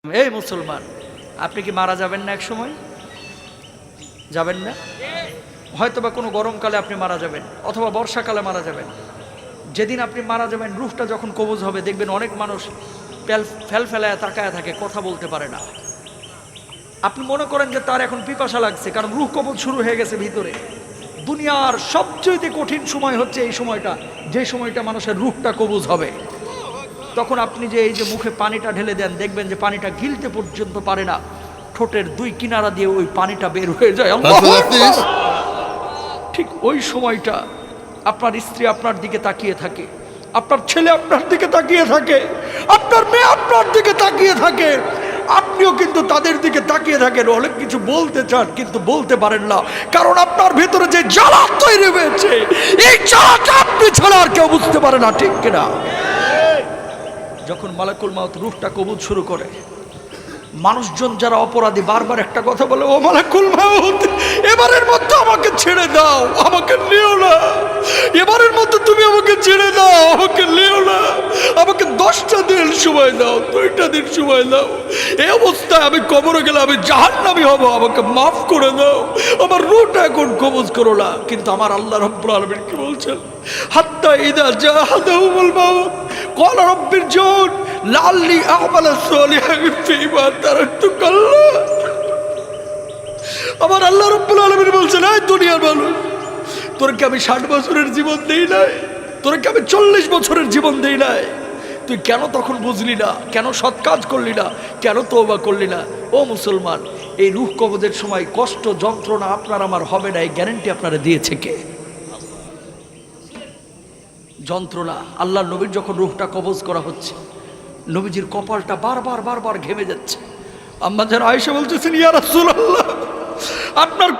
এই মুসলমান, আপনি কি মারা যাবেন না? এক সময় যাবেন না? হয়তোবা কোনো গরমকালে আপনি মারা যাবেন, অথবা বর্ষাকালে মারা যাবেন। যেদিন আপনি মারা যাবেন, রূহটা যখন কবজ হবে, দেখবেন অনেক মানুষ ফেলায় তাকায় থাকে, কথা বলতে পারে না। আপনি মনে করেন যে তার এখন পিপাসা লাগছে, কারণ রূহ কবজ শুরু হয়ে গেছে ভিতরে। দুনিয়ার সবচেয়ে কঠিন সময় হচ্ছে এই সময়টা, যে সময়টা মানুষের রূহটা কবজ হবে। তখন আপনি যে এই যে মুখে পানিটা ঢেলে দেন, দেখবেন যে পানিটা গিলতে পর্যন্ত পারে না, ঠোঁটের দুই কিনারা দিয়ে ওই পানিটা বের হয়ে যায়। ঠিক ওই সময়টা আপনার স্ত্রী আপনার দিকে তাকিয়ে থাকে, আপনার ছেলে আপনার দিকে তাকিয়ে থাকে, আপনার মেয়ে আপনার দিকে তাকিয়ে থাকে, আপনিও কিন্তু তাদের দিকে তাকিয়ে থাকেন। অনেক কিছু বলতে চান কিন্তু বলতে পারেন না, কারণ আপনার ভেতরে যে জ্বালা তৈরি হয়েছে, এই জ্বালাটা আপনি ছাড়া আর কেউ বুঝতে পারে না, ঠিক কিনা? যখন মালাকুল মাউত রূহটা কবজ শুরু করে, মানুষজন যারা অপরাধী বারবার একটা কথা বলে, ও মালাকুল মাউত, এবারের মধ্যে আমাকে ছেড়ে দাও, আমাকে নিও না, এবারের মধ্যে তুমি আমাকে ছেড়ে দাও, আমাকে নিও না, আমাকে 10টা দিন সময় দাও, 2টা দিন সময় দাও, এই অবস্থায় আমি কবরে গেলে আমি জাহান্নামী হব, আমাকে মাফ করে দাও, আমার রূহটা এখন কবজ করো না। কিন্তু আমার আল্লাহ রাব্বুল আলামিন কি বলছেন? হাত্তা ইযা জাহাদাহুমুল মাউত ক্বালা রাব্বিরজিউন লাআল্লি আ'মালা সালিহান ফীমা তারাকতু কাল্লা। আমার আল্লাহ রাব্বুল আলামিন বলছেন, এই দুনিয়ার মানুষ, তোরকে আমি 60 বছরের জীবন দেই নাই, তোরকে আমি 40 বছরের জীবন দেই নাই, তুই কেন তখন বুঝলি না? কেন সৎ কাজ করলি না? কেন তওবা করলি না? ও মুসলমান, এই রূহ কবজের সময় কষ্ট যন্ত্রণা আপনার আমার হবে না, এই গ্যারান্টি আপনারা দিয়েছে কে? যন্ত্রণা। আল্লাহর নবীর যখন রূহটা কবজ করা হচ্ছে, নবীজির কপালটা বারবার ঘেমে যাচ্ছে। আম্মা জান আয়েশা বলতেছেন, ইয়া রাসূলুল্লাহ, আপনার